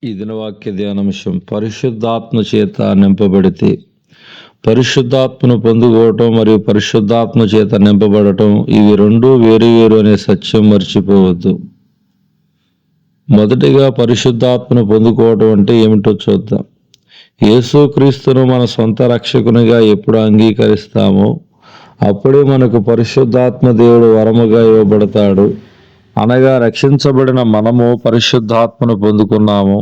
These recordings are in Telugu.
ఈ దినవాక్య ధ్యానాంశం పరిశుద్ధాత్మ చేత నింపబడితే. పరిశుద్ధాత్మను పొందుకోవటం మరియు పరిశుద్ధాత్మ చేత నింపబడటం ఇవి రెండూ వేరు అనే సత్యం మర్చిపోవద్దు. మొదటిగా పరిశుద్ధాత్మను పొందుకోవటం అంటే ఏమిటో చూద్దాం. యేసుక్రీస్తును మన సొంత రక్షకునిగా ఎప్పుడు అంగీకరిస్తామో అప్పుడే మనకు పరిశుద్ధాత్మ దేవుడు వరముగా ఇవ్వబడతాడు. అనగా రక్షించబడిన మనము పరిశుద్ధాత్మను పొందుకున్నాము.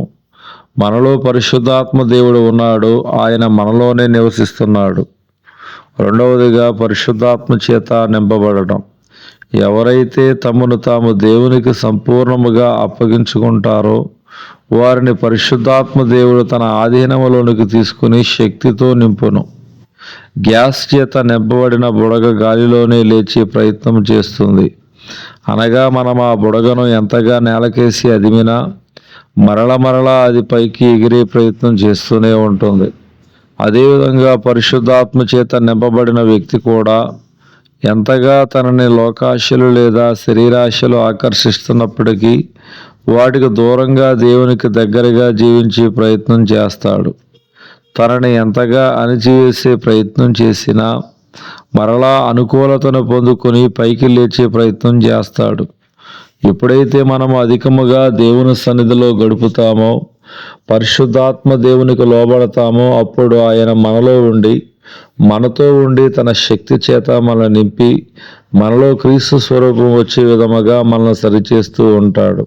మనలో పరిశుద్ధాత్మ దేవుడు ఉన్నాడు, ఆయన మనలోనే నివసిస్తున్నాడు. రెండవదిగా పరిశుద్ధాత్మ చేత నింపబడటం. ఎవరైతే తమను తాము దేవునికి సంపూర్ణముగా అప్పగించుకుంటారో వారిని పరిశుద్ధాత్మ దేవుడు తన ఆధీనములోనికి తీసుకుని శక్తితో నింపును. గ్యాస్ చేత నింపబడిన బుడగ గాలిలోనే లేచే ప్రయత్నం చేస్తుంది. అనగా మనం ఆ బుడగను ఎంతగా నేలకేసి అదిమినా మరలా అది పైకి ఎగిరే ప్రయత్నం చేస్తూనే ఉంటుంది. అదేవిధంగా పరిశుద్ధాత్మ చేత నింపబడిన వ్యక్తి కూడా ఎంతగా తనని లోకాశలు లేదా శరీరాశలు ఆకర్షిస్తున్నప్పటికీ వాటికి దూరంగా దేవునికి దగ్గరగా జీవించే ప్రయత్నం చేస్తాడు. తనని ఎంతగా అణిచివేసే ప్రయత్నం చేసినా మరలా అనుకూలతను పొందుకొని పైకి లేచే ప్రయత్నం చేస్తాడు. ఎప్పుడైతే మనము అధికముగా దేవుని సన్నిధిలో గడుపుతామో, పరిశుద్ధాత్మ దేవునికి లోబడతామో అప్పుడు ఆయన మనతో ఉండి తన శక్తి చేత మనల్ని నింపి మనలో క్రీస్తు స్వరూపం వచ్చే విధముగా మనల్ని సరిచేస్తూ ఉంటాడు.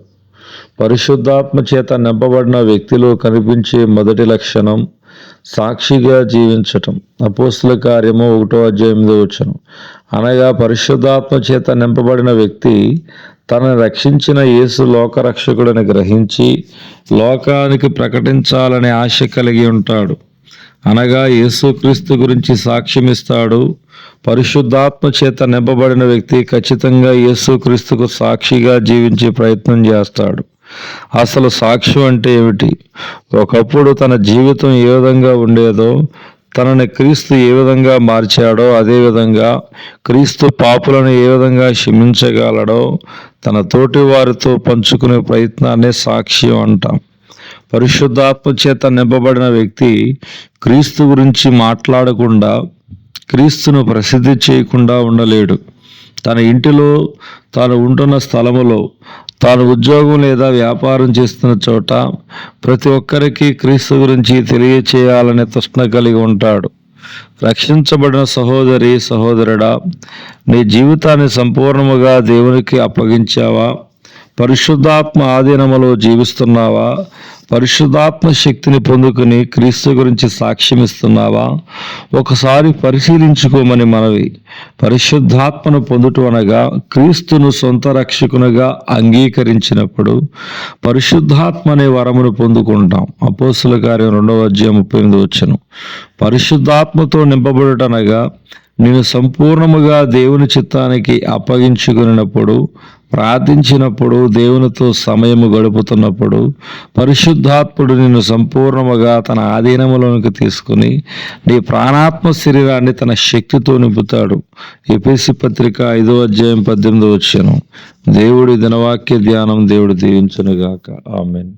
పరిశుద్ధాత్మ చేత నింపబడిన వ్యక్తిలో కనిపించే మొదటి లక్షణం సాక్షిగా జీవించటం. అపోస్తుల కార్యము 1:8. అనగా పరిశుద్ధాత్మ చేత నింపబడిన వ్యక్తి తనను రక్షించిన యేసు లోకరక్షకుడని గ్రహించి లోకానికి ప్రకటించాలనే ఆశ కలిగి ఉంటాడు. అనగా యేసుక్రీస్తు గురించి సాక్ష్యమిస్తాడు. పరిశుద్ధాత్మ చేత నింపబడిన వ్యక్తి ఖచ్చితంగా యేసుక్రీస్తుకు సాక్షిగా జీవించే ప్రయత్నం చేస్తాడు. అసలు సాక్ష్యం అంటే ఏమిటి? ఒకప్పుడు తన జీవితం ఏ విధంగా ఉండేదో, తనని క్రీస్తు ఏ విధంగా మార్చాడో, అదేవిధంగా క్రీస్తు పాపులను ఏ విధంగా క్షమించగలడో తన తోటి వారితో పంచుకునే ప్రయత్నాన్ని సాక్ష్యం అంటాం. పరిశుద్ధాత్మ చేత నింపబడిన వ్యక్తి క్రీస్తు గురించి మాట్లాడకుండా, క్రీస్తును ప్రసిద్ధి చేయకుండా ఉండలేడు. తన ఇంటిలో, తాను ఉంటున్న స్థలములో, తాను ఉద్యోగం లేదా వ్యాపారం చేస్తున్న చోట ప్రతి ఒక్కరికి క్రీస్తు గురించి తెలియచేయాలనే తృష్ణ కలిగి ఉంటాడు. రక్షించబడిన సహోదరుడా, నీ జీవితాన్ని సంపూర్ణముగా దేవునికి అప్పగించావా? పరిశుద్ధాత్మ ఆధీనములో జీవిస్తున్నావా? పరిశుద్ధాత్మ శక్తిని పొందుకుని క్రీస్తు గురించి సాక్ష్యమిస్తున్నావా? ఒకసారి పరిశీలించుకోమని మనవి. పరిశుద్ధాత్మను పొందుట అనగా క్రీస్తును సొంత రక్షకునిగా అంగీకరించినప్పుడు పరిశుద్ధాత్మ అనే వరమును పొందుకుంటాం. అపోస్తుల కార్యం 2:38. పరిశుద్ధాత్మతో నింపబడుట అనగా నేను సంపూర్ణముగా దేవుని చిత్తానికి అప్పగించుకున్నప్పుడు, ప్రార్థించినప్పుడు, దేవునితో సమయము గడుపుతున్నప్పుడు పరిశుద్ధాత్ముడు నిన్ను సంపూర్ణముగా తన ఆధీనములోనికి తీసుకుని నీ ప్రాణాత్మ శరీరాన్ని తన శక్తితో నింపుతాడు. ఎఫెసీ పత్రిక 5:18. దేవుడి దినవాక్య ధ్యానం దేవుడు దీవించునుగాక. ఆమేన్.